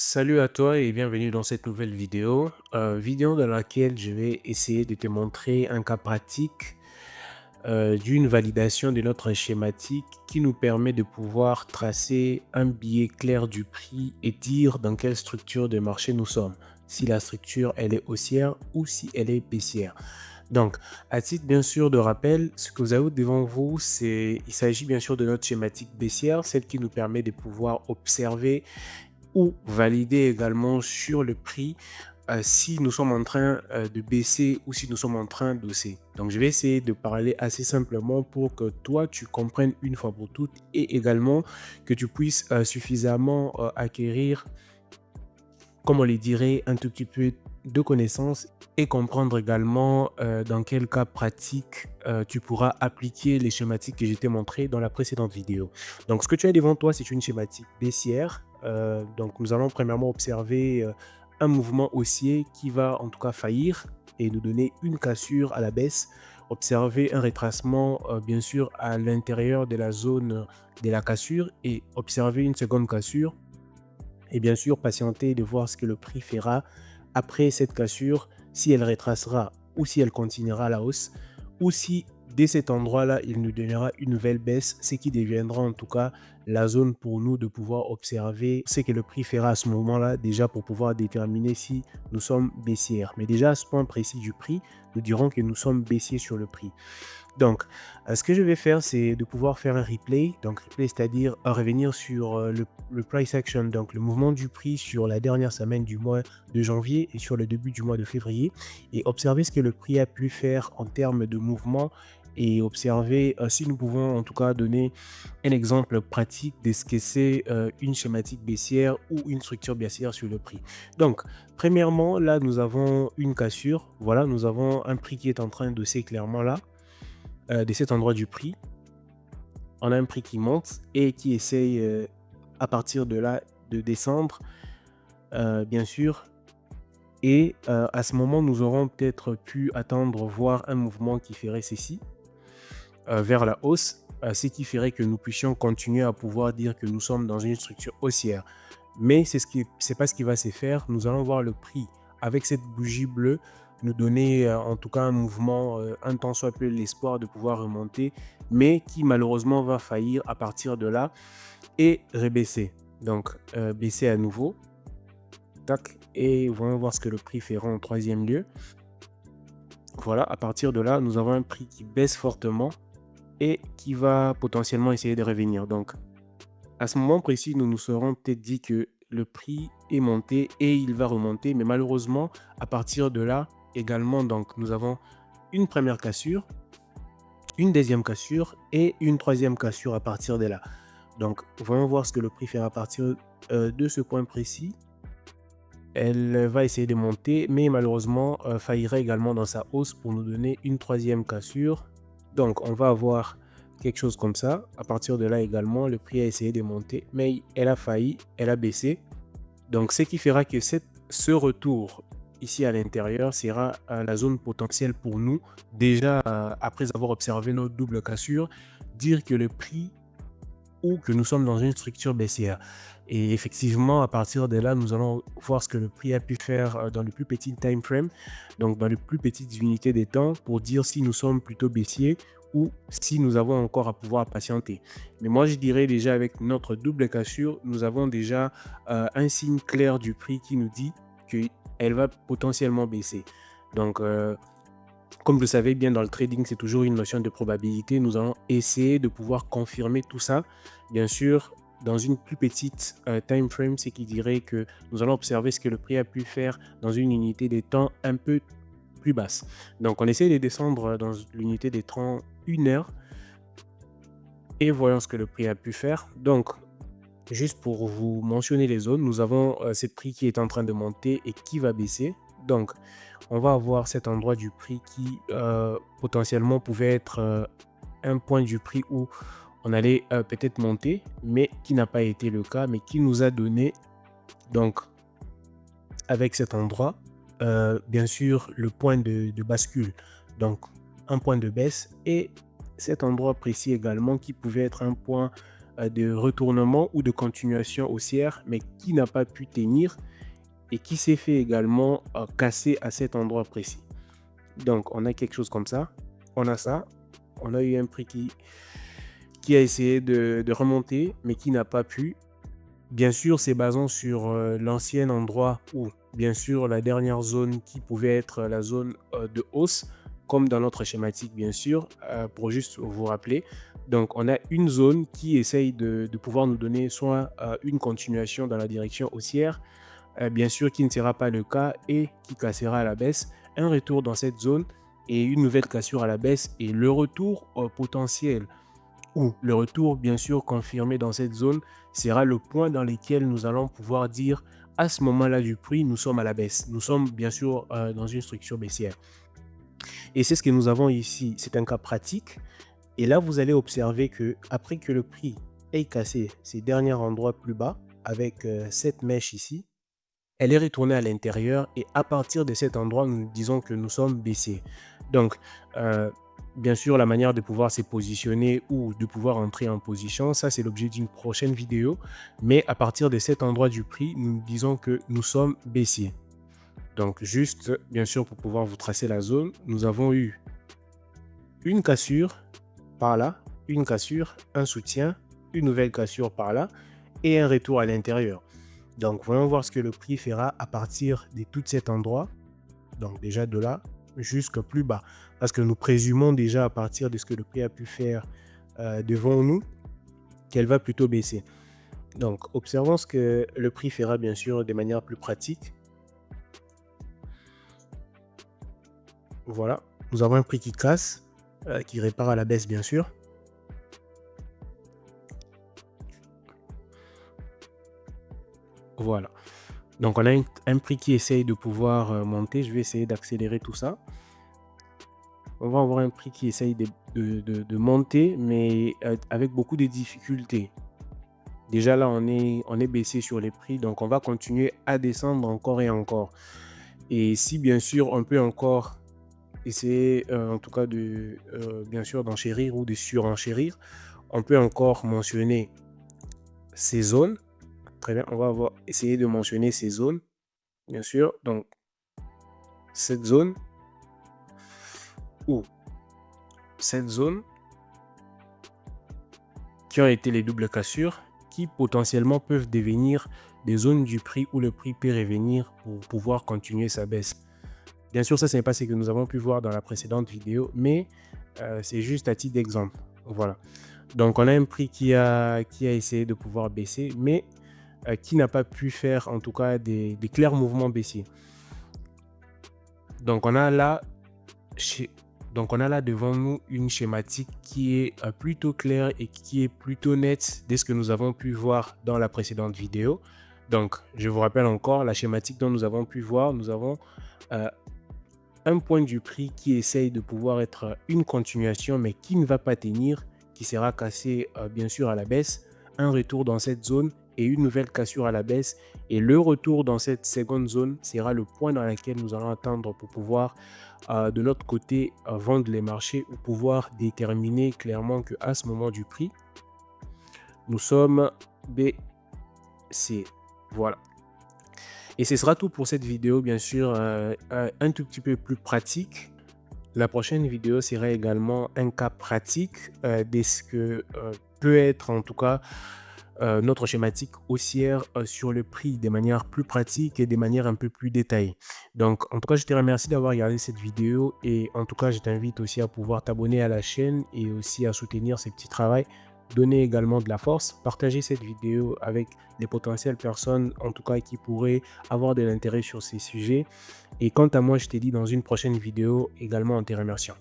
Salut à toi et bienvenue dans cette nouvelle vidéo. Vidéo dans laquelle je vais essayer de te montrer un cas pratique d'une validation de notre schématique qui nous permet de pouvoir tracer un billet clair du prix et dire dans quelle structure de marché nous sommes. Si la structure elle est haussière ou si elle est baissière. Donc, à titre bien sûr de rappel, ce que vous avez devant vous, il s'agit bien sûr de notre schématique baissière, celle qui nous permet de pouvoir observer ou valider également sur le prix si nous sommes en train de baisser ou si nous sommes en train d'hausser. Donc, je vais essayer de parler assez simplement pour que toi, tu comprennes une fois pour toutes et également que tu puisses suffisamment acquérir, comme on les dirait, un tout petit peu de connaissances et comprendre également dans quel cas pratique tu pourras appliquer les schématiques que je t'ai montrées dans la précédente vidéo. Donc, ce que tu as devant toi, c'est une schématique baissière. Donc, nous allons premièrement observer un mouvement haussier qui va en tout cas faillir et nous donner une cassure à la baisse. Observer un retracement, bien sûr, à l'intérieur de la zone de la cassure et observer une seconde cassure et bien sûr patienter de voir ce que le prix fera après cette cassure, si elle retracera ou si elle continuera à la hausse, ou si dès cet endroit-là, il nous donnera une nouvelle baisse, ce qui deviendra en tout cas la zone pour nous de pouvoir observer ce que le prix fera à ce moment-là, déjà pour pouvoir déterminer si nous sommes baissières. Mais déjà à ce point précis du prix, nous dirons que nous sommes baissiers sur le prix. Donc, ce que je vais faire, c'est de pouvoir faire un replay. Donc, replay, c'est-à-dire revenir sur le price action, donc le mouvement du prix sur la dernière semaine du mois de janvier et sur le début du mois de février et observer ce que le prix a pu faire en termes de mouvement et observer si nous pouvons en tout cas donner un exemple pratique de ce que c'est une schématique baissière ou une structure baissière sur le prix. Donc, premièrement, là, nous avons une cassure. Voilà, nous avons un prix qui est en train de s'éclairement là de cet endroit du prix, on a un prix qui monte et qui essaye à partir de là de descendre, bien sûr. Et à ce moment, nous aurons peut-être pu attendre, voir un mouvement qui ferait ceci vers la hausse, ce qui ferait que nous puissions continuer à pouvoir dire que nous sommes dans une structure haussière. Mais c'est pas ce qui va se faire. Nous allons voir le prix avec cette bougie bleue nous donner en tout cas un mouvement, un tant soit peu l'espoir de pouvoir remonter, mais qui malheureusement va faillir à partir de là et rebaisser. Donc baisser à nouveau, tac, et voyons voir ce que le prix fera en troisième lieu. Voilà, à partir de là, nous avons un prix qui baisse fortement et qui va potentiellement essayer de revenir. Donc à ce moment précis, nous nous serons peut-être dit que le prix est monté et il va remonter, mais malheureusement, à partir de là également, donc nous avons une première cassure, une deuxième cassure et une troisième cassure à partir de là. Donc, voyons voir ce que le prix fait à partir de ce point précis. Elle va essayer de monter, mais malheureusement, faillira également dans sa hausse pour nous donner une troisième cassure. Donc, on va avoir quelque chose comme ça. À partir de là également, le prix a essayé de monter, mais elle a failli, elle a baissé. Donc, ce qui fera que ce retour ici à l'intérieur sera la zone potentielle pour nous. Déjà, après avoir observé notre double cassure, dire que le prix ou que nous sommes dans une structure baissière. Et effectivement, à partir de là, nous allons voir ce que le prix a pu faire dans le plus petit time frame, donc dans les plus petites unités de temps, pour dire si nous sommes plutôt baissiers ou si nous avons encore à pouvoir patienter. Mais moi, je dirais déjà avec notre double cassure, nous avons déjà un signe clair du prix qui nous dit qu'elle va potentiellement baisser. Donc, comme vous le savez bien, dans le trading, c'est toujours une notion de probabilité. Nous allons essayer de pouvoir confirmer tout ça. Bien sûr, dans une plus petite time frame, ce qui dirait que nous allons observer ce que le prix a pu faire dans une unité de temps un peu plus basse. Donc, on essaie de descendre dans l'unité des 31 heures et voyons ce que le prix a pu faire. Donc, juste pour vous mentionner les zones, nous avons ce prix qui est en train de monter et qui va baisser. Donc, on va avoir cet endroit du prix qui potentiellement pouvait être un point du prix où on allait peut-être monter, mais qui n'a pas été le cas, mais qui nous a donné, donc, avec cet endroit, bien sûr, le point de bascule. Donc, un point de baisse et cet endroit précis également qui pouvait être un point de retournement ou de continuation haussière, mais qui n'a pas pu tenir et qui s'est fait également casser à cet endroit précis. Donc, on a quelque chose comme ça. On a ça. On a eu un prix qui a essayé de remonter, mais qui n'a pas pu. Bien sûr, c'est basant sur l'ancien endroit ou bien sûr la dernière zone qui pouvait être la zone de hausse, comme dans notre schématique, bien sûr, pour juste vous rappeler. Donc, on a une zone qui essaye de pouvoir nous donner soit une continuation dans la direction haussière, bien sûr qui ne sera pas le cas et qui cassera à la baisse, un retour dans cette zone et une nouvelle cassure à la baisse et le retour potentiel ou le retour bien sûr confirmé dans cette zone sera le point dans lequel nous allons pouvoir dire à ce moment-là du prix, nous sommes à la baisse. Nous sommes bien sûr dans une structure baissière. Et c'est ce que nous avons ici. C'est un cas pratique. Et là, vous allez observer que après que le prix ait cassé ces derniers endroits plus bas avec cette mèche ici, elle est retournée à l'intérieur et à partir de cet endroit, nous disons que nous sommes baissiers. Donc, bien sûr, la manière de pouvoir se positionner ou de pouvoir entrer en position, ça c'est l'objet d'une prochaine vidéo. Mais à partir de cet endroit du prix, nous disons que nous sommes baissiers. Donc, juste, bien sûr, pour pouvoir vous tracer la zone, nous avons eu une cassure par là, une cassure, un soutien, une nouvelle cassure par là et un retour à l'intérieur. Donc, voyons voir ce que le prix fera à partir de tout cet endroit. Donc, déjà de là jusqu'à plus bas. Parce que nous présumons déjà à partir de ce que le prix a pu faire devant nous, qu'elle va plutôt baisser. Donc, observons ce que le prix fera bien sûr de manière plus pratique. Voilà. Nous avons un prix qui casse, qui répare à la baisse bien sûr. Voilà. Donc, on a un prix qui essaye de pouvoir monter. Je vais essayer d'accélérer tout ça. On va avoir un prix qui essaye de monter, mais avec beaucoup de difficultés. Déjà là, on est baissé sur les prix, donc on va continuer à descendre encore et encore. Et si bien sûr, on peut encore essayer, en tout cas, bien sûr, d'enchérir ou de surenchérir, on peut encore mentionner ces zones. Très bien, on va essayer de mentionner ces zones, bien sûr. Donc, cette zone ou cette zone qui ont été les doubles cassures qui potentiellement peuvent devenir des zones du prix où le prix peut revenir pour pouvoir continuer sa baisse. Bien sûr, ça, ce n'est pas ce que nous avons pu voir dans la précédente vidéo, mais c'est juste à titre d'exemple. Voilà. Donc, on a un prix qui a essayé de pouvoir baisser, mais qui n'a pas pu faire, en tout cas, des clairs mouvements baissiers. Donc, on a là devant nous une schématique qui est plutôt claire et qui est plutôt nette de ce que nous avons pu voir dans la précédente vidéo. Donc, je vous rappelle encore la schématique dont nous avons pu voir. Nous avons un point du prix qui essaye de pouvoir être une continuation, mais qui ne va pas tenir, qui sera cassé bien sûr à la baisse, un retour dans cette zone et une nouvelle cassure à la baisse. Et le retour dans cette seconde zone sera le point dans lequel nous allons attendre pour pouvoir, de notre côté, vendre les marchés ou pouvoir déterminer clairement qu'à ce moment du prix, nous sommes BC. Voilà. Et ce sera tout pour cette vidéo, bien sûr, un tout petit peu plus pratique. La prochaine vidéo sera également un cas pratique de ce que peut être en tout cas notre schématique haussière sur le prix de manière plus pratique et de manière un peu plus détaillée. Donc, en tout cas, je te remercie d'avoir regardé cette vidéo et en tout cas, je t'invite aussi à pouvoir t'abonner à la chaîne et aussi à soutenir ce petit travail. Donner également de la force, partager cette vidéo avec les potentielles personnes, en tout cas qui pourraient avoir de l'intérêt sur ces sujets. Et quant à moi, je te dis dans une prochaine vidéo également en te remerciant.